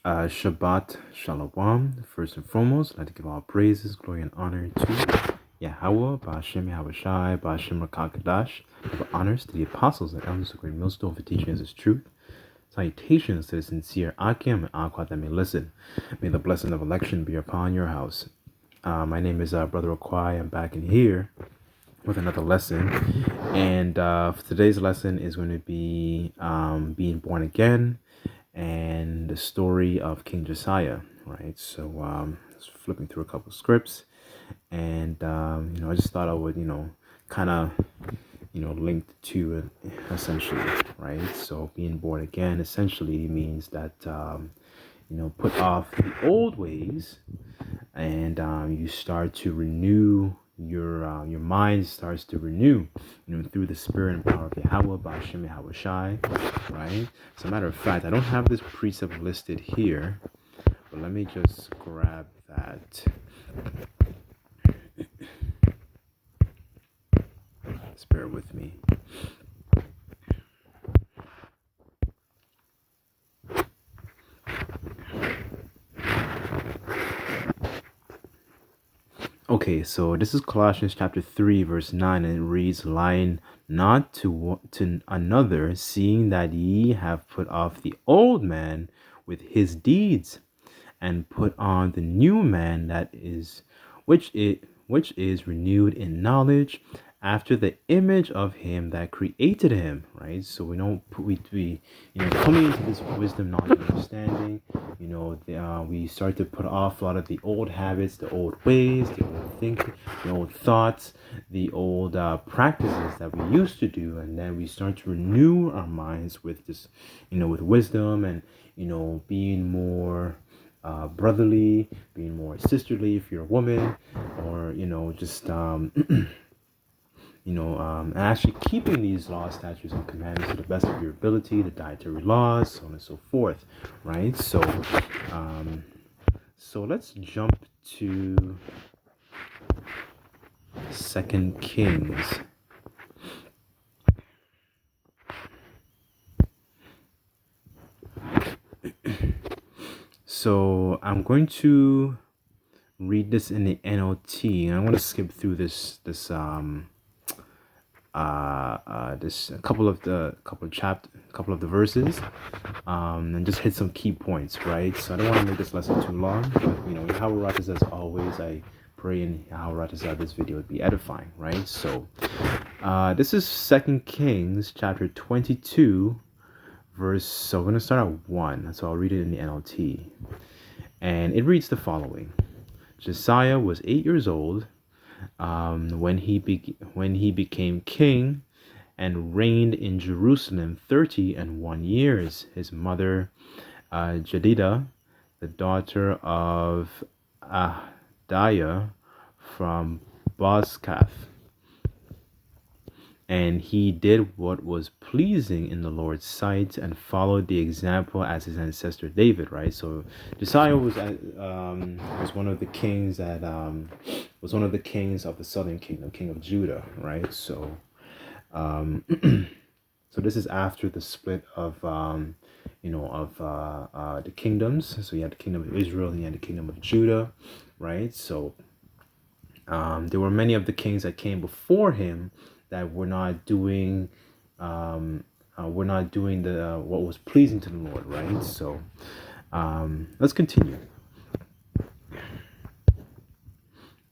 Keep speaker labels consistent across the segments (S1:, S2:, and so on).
S1: Shabbat Shalom. First and foremost, I'd like to give all praises, glory, and honor to Yahweh, Ba'ashem Yahweh Shai, Ba'ashem Rakakadash. Give honors to the apostles and elders of great millstone for teaching us his truth. Salutations to the sincere Akim and Aqua that may listen. May the blessing of election be upon your house. My name is Brother Akwai. I'm back in here with another lesson. And for today's lesson is going to be being born again and the story of King Josiah, right? So just flipping through a couple scripts, and I just thought I would, kind of, linked to it essentially, right? So being born again essentially means that put off the old ways, and you start to renew your mind starts to renew, through the spirit and power of Yahweh, Ba'ashem Yahweh Shai, right? As a matter of fact, I don't have this precept listed here, but let me just grab that. Just bear with me. Okay, so this is Colossians chapter 3, verse 9, and it reads, lying not to another, seeing that ye have put off the old man with his deeds, and put on the new man that is, which is renewed in knowledge after the image of him that created him, right? So we don't coming into this wisdom, knowledge, and understanding, we start to put off a lot of the old habits, the old ways, the old thinking, the old thoughts, the old practices that we used to do, and then we start to renew our minds with this, with wisdom, and being more brotherly, being more sisterly if you're a woman, or just and actually keeping these laws, statutes, and commandments to the best of your ability, the dietary laws, so on and so forth, right? So let's jump to 2 Kings. So I'm going to read this in the NLT, and I'm going to skip through this a couple of the verses, and just hit some key points, right? So I don't want to make this lesson too long, but Yahweh Ratas, as always, I pray in Yahweh Ratas that this video would be edifying, right? So this is 2 Kings chapter 22, verse. So we're going to start at 1. So I'll read it in the NLT, and it reads the following: Josiah was 8 years old when he became king, and reigned in Jerusalem 31 years. His mother Jedidah, the daughter of Ahdiah from Bozkath. And he did what was pleasing in the Lord's sight, and followed the example as his ancestor David, right? So Josiah was one of the kings that was one of the kings of the southern kingdom, king of Judah, right? So so this is after the split of the kingdoms. So you had the kingdom of Israel and you had the kingdom of Judah, right? So there were many of the kings that came before him that were not doing the what was pleasing to the Lord, right? So let's continue.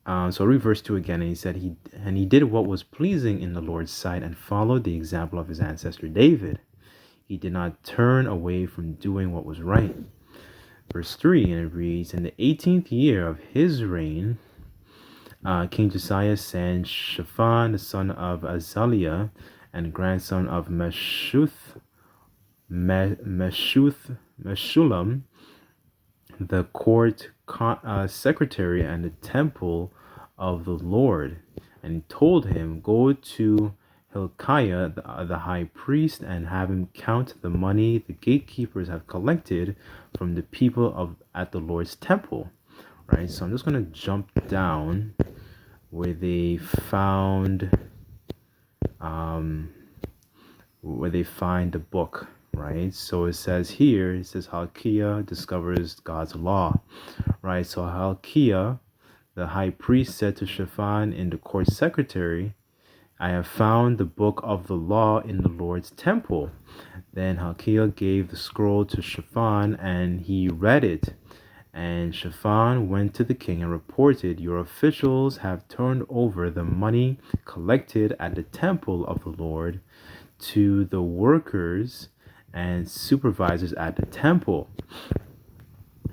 S1: So read verse 2 again, and he said, he did what was pleasing in the Lord's sight, and followed the example of his ancestor David. He did not turn away from doing what was right. Verse 3, and it reads, in the 18th year of his reign, King Josiah sent Shaphan, the son of Azaliah, and grandson of Meshulam, the court secretary and the temple of the Lord, and he told him, go to Hilkiah the high priest, and have him count the money the gatekeepers have collected from the people at the Lord's temple. Right, so I'm just going to jump down where they find the book, right? So it says here, it says Hilkiah discovers God's law, right? So Hilkiah, the high priest, said to Shaphan in the court secretary, I have found the book of the law in the Lord's temple. Then Hilkiah gave the scroll to Shaphan, and he read it. And Shaphan went to the king and reported, Your officials have turned over the money collected at the temple of the Lord to the workers and supervisors at the temple.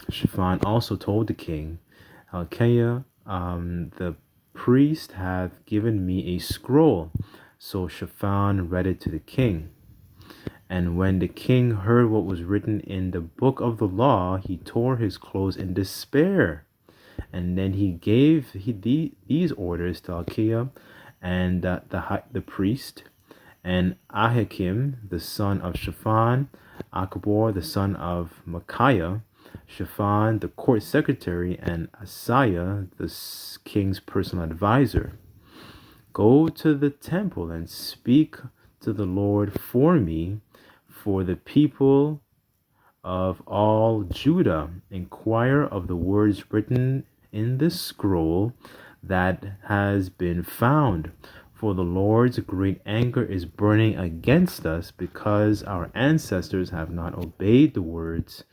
S1: Shaphan also told the king, Hilkiah, the priest hath given me a scroll. So Shaphan read it to the king. And when the king heard what was written in the book of the law, he tore his clothes in despair. And then he gave these orders to Hilkiah and the priest, and Ahikam, the son of Shaphan, Akbor, the son of Micaiah, Shaphan, the court secretary, and Asaiah, the king's personal advisor. Go to the temple and speak to the Lord for me, for the people of all Judah. Inquire of the words written in this scroll that has been found. For the Lord's great anger is burning against us, because our ancestors have not obeyed the words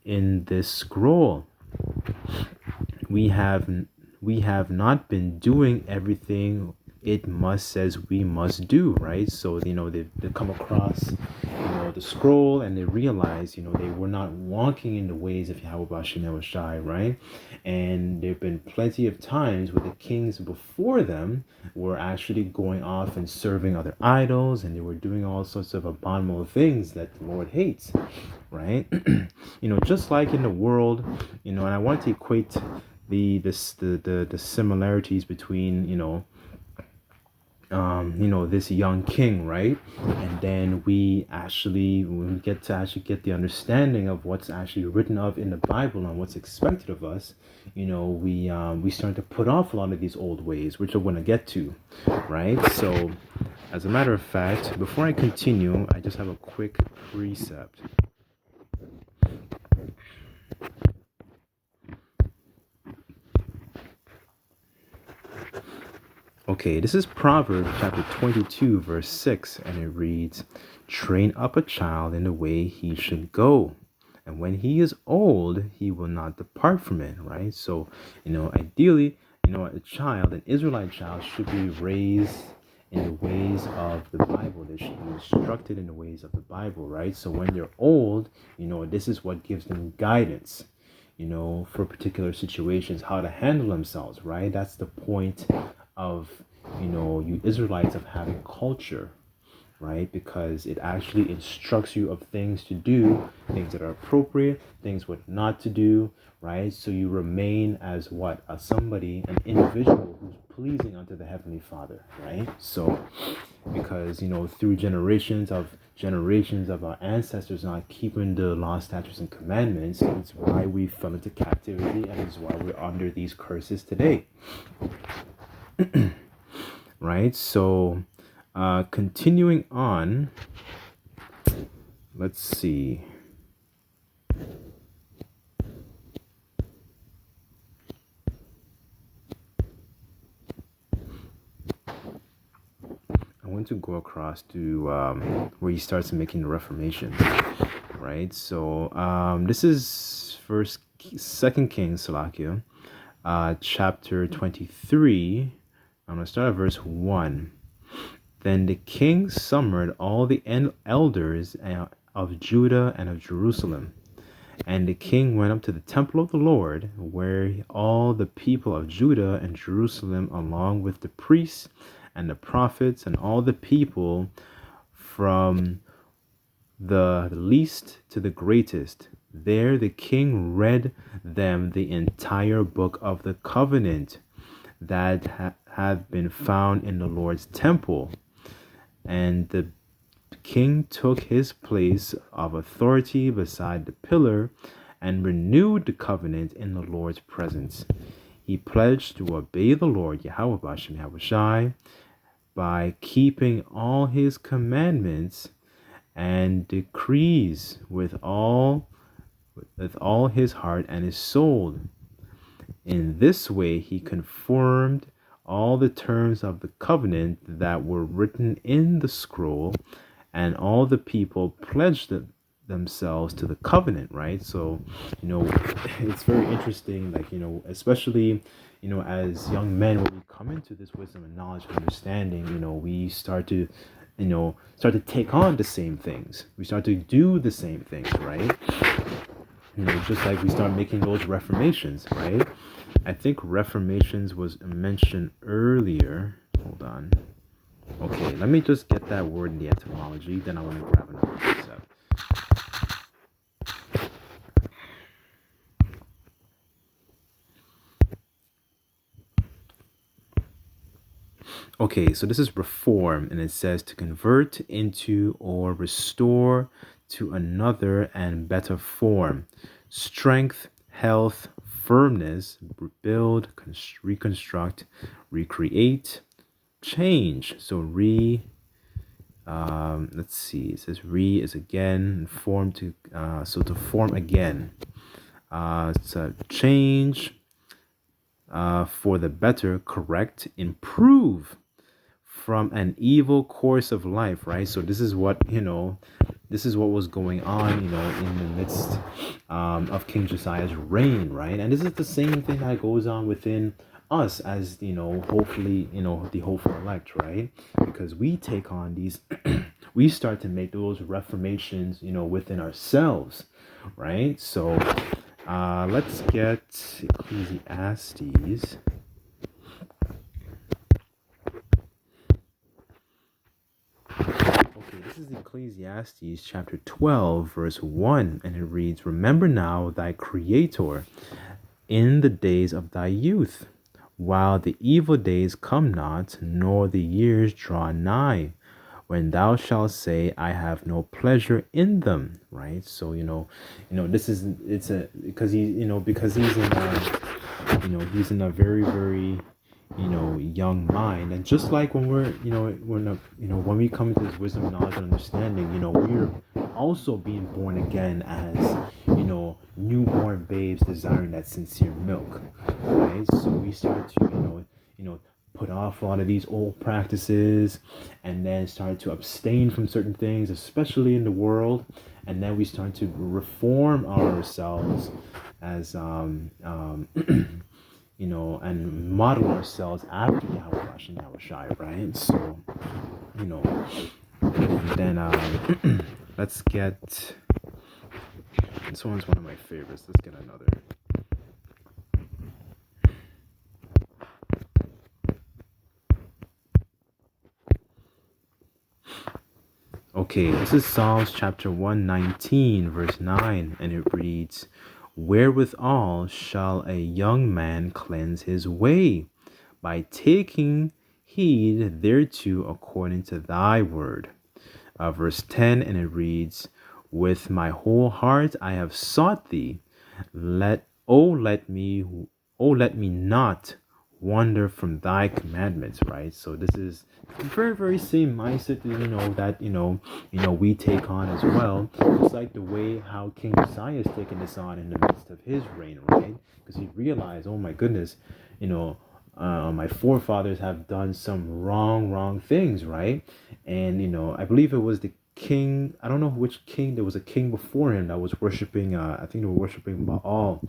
S1: in this scroll. We have not been doing everything it says we must do, right? So they come across the scroll, and they realize they were not walking in the ways of Yahweh B'Shem Yahushai, right? And there have been plenty of times where the kings before them were actually going off and serving other idols, and they were doing all sorts of abominable things that the Lord hates, right? Just like in the world, and I want to equate the similarities between this young king, right? And then when we get the understanding of what's actually written of in the Bible and what's expected of us, we start to put off a lot of these old ways, which we're going to get to, right? So as a matter of fact, before I continue, I just have a quick precept. Okay, this is Proverbs chapter 22, verse 6, and it reads, Train up a child in the way he should go, and when he is old, he will not depart from it, right? So, ideally, a child, an Israelite child, should be raised in the ways of the Bible. They should be instructed in the ways of the Bible, right? So when they're old, this is what gives them guidance, for particular situations, how to handle themselves, right? That's the point of you Israelites of having culture, right? Because it actually instructs you of things to do, things that are appropriate, things what not to do, right? So you remain as an individual who's pleasing unto the Heavenly Father, right? So because through generations of our ancestors not keeping the law, statutes, and commandments, it's why we fell into captivity, and it's why we're under these curses today. Right? So continuing on, let's see. I want to go across to where he starts making the Reformation, right? So this is Second Kings, Salakia, chapter 23. I'm going to start at verse 1. Then the king summoned all the elders of Judah and of Jerusalem. And the king went up to the temple of the Lord, where all the people of Judah and Jerusalem, along with the priests and the prophets and all the people, from the least to the greatest. There the king read them the entire book of the covenant that had been found in the Lord's temple. And the king took his place of authority beside the pillar and renewed the covenant in the Lord's presence. He pledged to obey the Lord Yahweh B'Shem Yahushai by keeping all his commandments and decrees with all his heart and his soul. In this way he confirmed all the terms of the covenant that were written in the scroll, and all the people pledged themselves to the covenant, right? So, it's very interesting, like, especially, as young men, when we come into this wisdom and knowledge and understanding, we start to take on the same things. We start to do the same things, right? Just like we start making those reformations, right? I think reformations was mentioned earlier. Hold on. Okay, let me just get that word in the etymology, then I want to grab another concept. Okay, so this is reform, and it says to convert into or restore to another and better form. Strength, health, firmness, rebuild, reconstruct, recreate, change. So let's see, it says re is again, form to to form again. So change, for the better, correct, improve from an evil course of life, right? So this is what was going on, in the midst of King Josiah's reign, right? And this is the same thing that goes on within us as, hopefully, the hopeful elect, right? Because we take on these, we start to make those reformations, within ourselves, right? So let's get Ecclesiastes. Okay, this is Ecclesiastes chapter 12, verse 1, and it reads, "Remember now thy Creator in the days of thy youth, while the evil days come not, nor the years draw nigh, when thou shalt say, I have no pleasure in them." Right? So, this is, it's a, because because he's in a very, very, young mind. And just like when we're, when we come into this wisdom, knowledge, and understanding, we're also being born again as, newborn babes desiring that sincere milk, right? So we start to, put off a lot of these old practices, and then start to abstain from certain things, especially in the world. And then we start to reform ourselves as, and model ourselves after Yahweh and Yahweh Shai, right? So, and then let's get, this one's one of my favorites. Let's get another. Okay, this is Psalms chapter 119, verse 9, and it reads, "Wherewithal shall a young man cleanse his way? By taking heed thereto according to thy word." Verse 10, and it reads, "With my whole heart I have sought thee. Let me not wander from thy commandments," right? So this is very, very same mindset that we take on as well. It's like the way how King Josiah is taking this on in the midst of his reign, right? Because he realized, oh my goodness, my forefathers have done some wrong things, right? And I believe it was the king, I don't know which king, there was a king before him that was worshiping, I think they were worshiping Baal.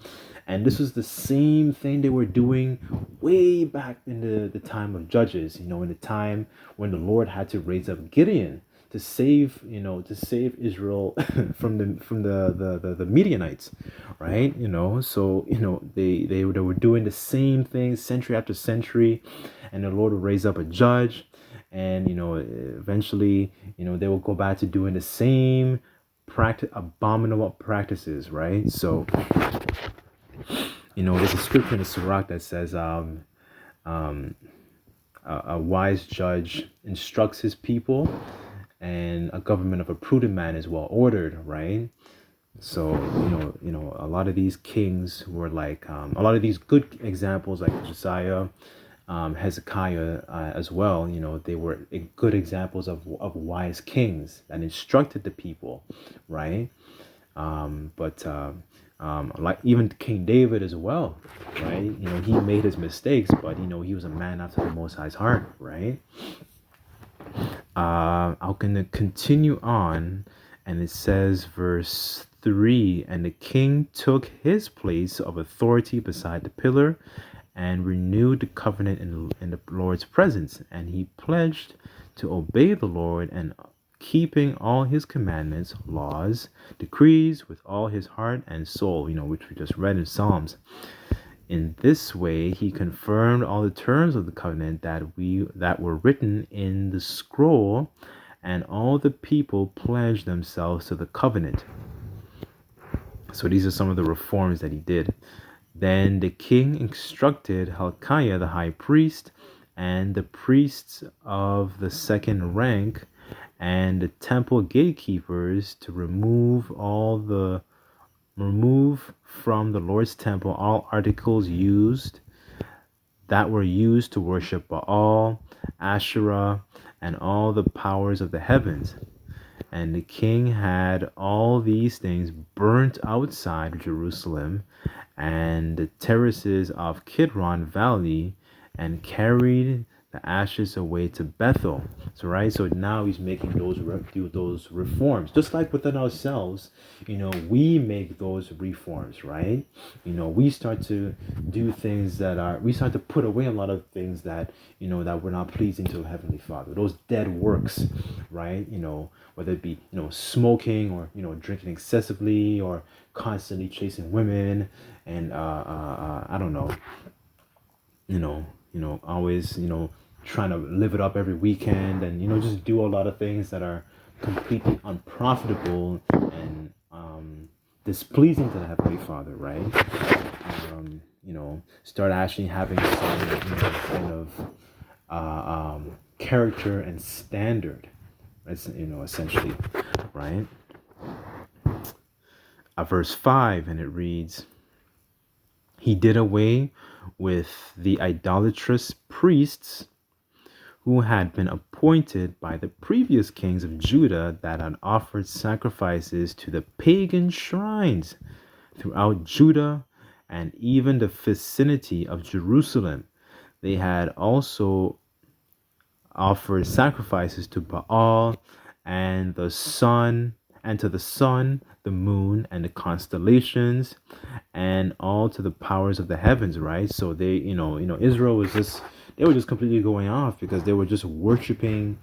S1: And this was the same thing they were doing way back in the time of Judges, in the time when the Lord had to raise up Gideon to save Israel from the Midianites, right? So they were doing the same thing century after century, and the Lord would raise up a judge, and eventually they will go back to doing the same abominable practices, right? So there's a scripture in the Sirach that says a wise judge instructs his people, and a government of a prudent man is well ordered, right? So a lot of these kings were like a lot of these good examples, like Josiah, Hezekiah as well. They were good examples of wise kings that instructed the people, right? But like even King David as well, right? He made his mistakes, but he was a man after the Most High's heart, right? I'm gonna continue on, and it says, verse 3, and the king took his place of authority beside the pillar and renewed the covenant in the Lord's presence, and he pledged to obey the Lord and keeping all his commandments, laws, decrees with all his heart and soul, which we just read in Psalms. In this way, he confirmed all the terms of the covenant that were written in the scroll, and all the people pledged themselves to the covenant. So these are some of the reforms that he did. Then the king instructed Hilkiah the high priest and the priests of the second rank and the temple gatekeepers to remove from the Lord's temple all articles that were used to worship Baal, Asherah, and all the powers of the heavens. And the king had all these things burnt outside Jerusalem and the terraces of Kidron Valley, and carried the ashes away to Bethel. So now he's making those reforms, just like within ourselves. We make those reforms, right? We start to do things we start to put away a lot of things that that we're not pleasing to Heavenly Father. Those dead works, right? Whether it be smoking or drinking excessively or constantly chasing women, and I don't know, always trying to live it up every weekend, and just do a lot of things that are completely unprofitable and displeasing to the Heavenly Father, right? Start actually having some kind of character and standard, essentially, right? Verse 5, and it reads, he did away with the idolatrous priests who had been appointed by the previous kings of Judah that had offered sacrifices to the pagan shrines throughout Judah and even the vicinity of Jerusalem. They had also offered sacrifices to Baal and to the sun, the moon, and the constellations, and all to the powers of the heavens, right? So they, Israel they were just completely going off because they were just worshiping,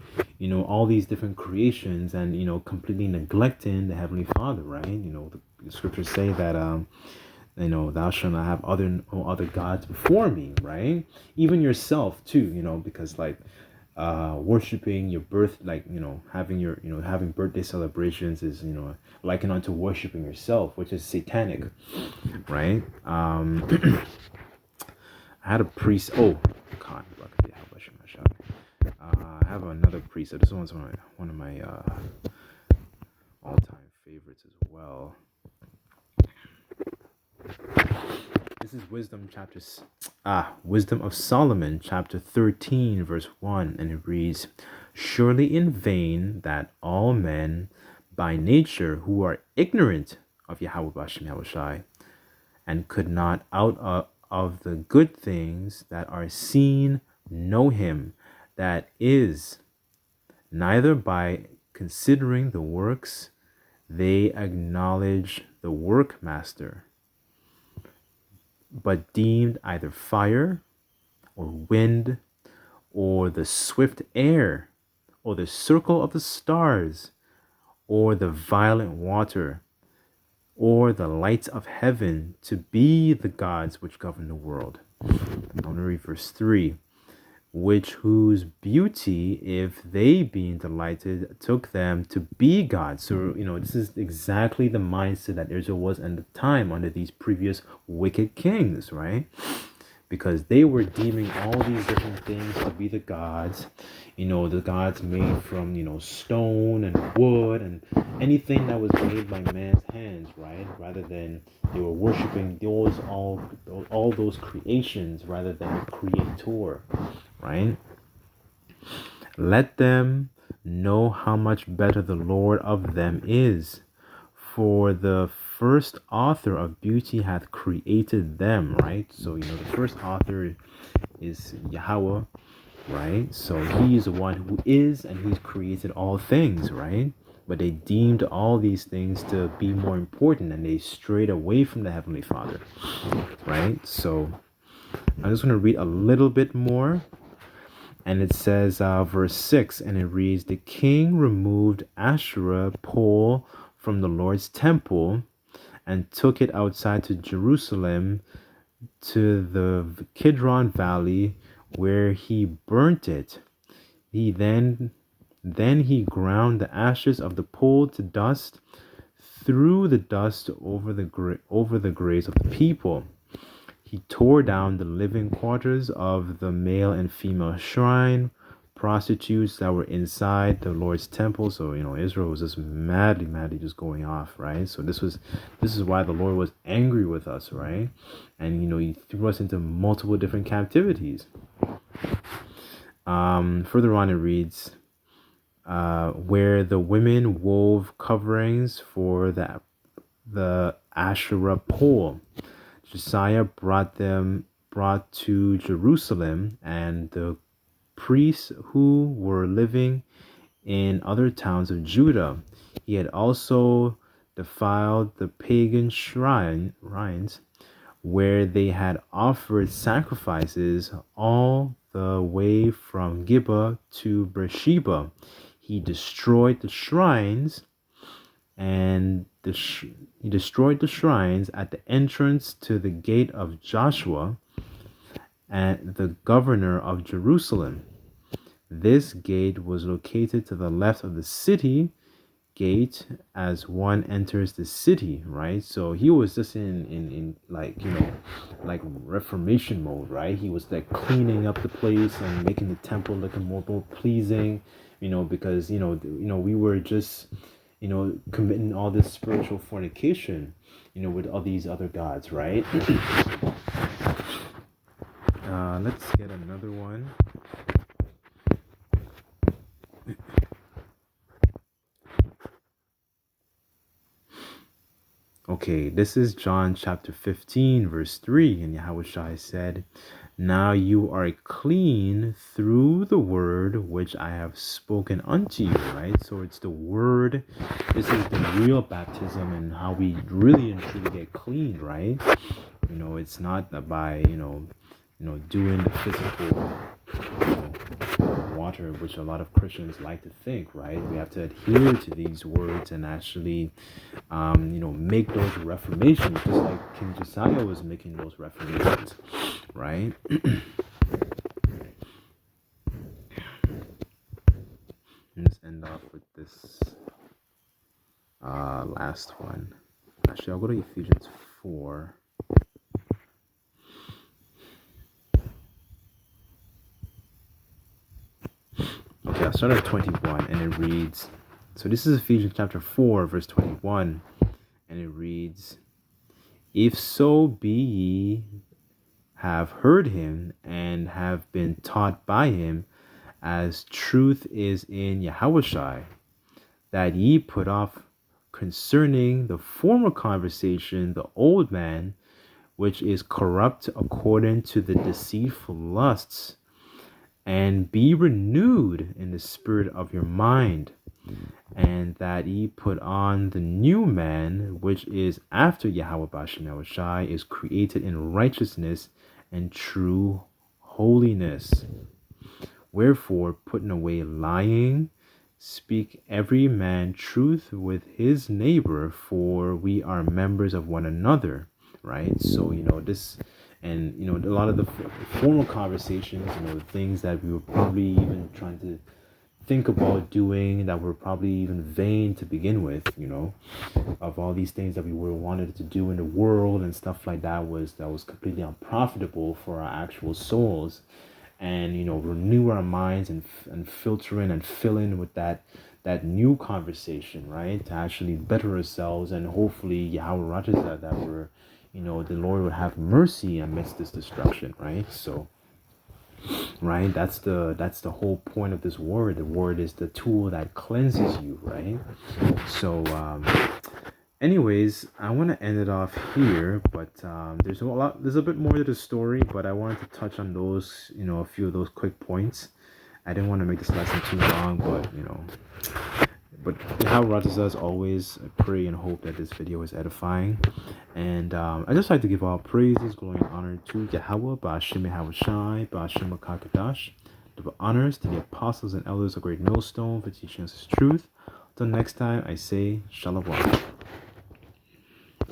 S1: all these different creations and, completely neglecting the Heavenly Father, right? The scriptures say that, thou shalt not have other gods before me, right? Even yourself too, because worshiping your birth, having birthday celebrations is, likened unto worshiping yourself, which is satanic, right? I had a priest. Oh, God, I have another priest. So this one's one of my all-time favorites as well. This is Wisdom of Solomon, chapter 13, verse 1, and it reads, surely in vain that all men by nature who are ignorant of Yahweh Bashem Yahushai, and could not out of the good things that are seen know him, that is, neither by considering the works they acknowledge the workmaster, but deemed either fire or wind or the swift air or the circle of the stars or the violent water or the lights of heaven to be the gods which govern the world. I'm going to read verse 3. Whose beauty, if they being delighted, took them to be gods. So, this is exactly the mindset that Israel was at the time under these previous wicked kings, right? because they were deeming all these different things to be the gods, the gods made from, stone and wood and anything that was made by man's hands, right? Rather than they were worshiping all those creations rather than the creator, right? Let them know how much better the Lord of them is. For the first author of beauty hath created them, right? So, the first author is Yahweh, right? So he is the one who is, and he's created all things, right? But they deemed all these things to be more important, and they strayed away from the Heavenly Father, right? So I'm just going to read a little bit more. And it says, verse 6, and it reads, the king removed Asherah pole from the Lord's temple and took it outside to Jerusalem to the Kidron Valley, where he burnt it. Then he ground the ashes of the pole to dust, threw the dust over the graves of the people. He tore down the living quarters of the male and female shrine, prostitutes that were inside the Lord's temple. So, Israel was just madly just going off, right? So this is why the Lord was angry with us, right? And, he threw us into multiple different captivities. Further on it reads, where the women wove coverings for the Asherah pole. Josiah brought to Jerusalem, and the priests who were living in other towns of Judah. He had also defiled the pagan shrines where they had offered sacrifices all the way from Gibeah to Beersheba. He destroyed the shrines he destroyed the shrines at the entrance to the gate of Joshua, and the governor of Jerusalem. This gate was located to the left of the city gate as one enters the city, right? So he was just in like Reformation mode, right? He was like cleaning up the place and making the temple look more pleasing, because we were just committing all this spiritual fornication, with all these other gods, right? Let's get another one. Okay, this is John chapter 15, verse 3, and Yahushua said, now you are clean through the word which I have spoken unto you, right? So it's the word. This is the real baptism and how we really and truly get clean, right? It's not by, doing the physical water, which a lot of Christians like to think, right? We have to adhere to these words and actually, make those reformations, just like King Josiah was making those reformations, right? Let's end off with this last one. Actually, I'll go to Ephesians 4. Okay, I'll start at 21, and it reads, so this is Ephesians chapter 4, verse 21, and it reads, if so be ye have heard him, and have been taught by him, as truth is in Yahushua, that ye put off concerning the former conversation the old man, which is corrupt according to the deceitful lusts, and be renewed in the spirit of your mind, and that ye put on the new man, which is after Yahweh Bashem Yahushai, is created in righteousness and true holiness. Wherefore, putting away lying, speak every man truth with his neighbor, for we are members of one another, right? So, this, and, a lot of the formal conversations, things that we were probably even trying to think about doing that were probably even vain to begin with, of all these things that we were wanted to do in the world and stuff like that was completely unprofitable for our actual souls. And renew our minds and filter in and fill in with that new conversation, right, to actually better ourselves, and hopefully Yahweh Rajas that we're the Lord would have mercy amidst this destruction, right? So right, that's the whole point of this word. The word is the tool that cleanses you, right? So anyways, I want to end it off here, but there's a bit more to the story, but I wanted to touch on those, a few of those quick points. I didn't want to make this lesson too long, but how Rajas, as always, I pray and hope that this video is edifying. And I just like to give all praises, glory, and honor to Yahweh, Ba'ashem Yahweh Shai, Ba'ashem Kakadash. Give honors to the apostles and elders of Great Millstone for teaching us his truth. Until next time, I say Shalom.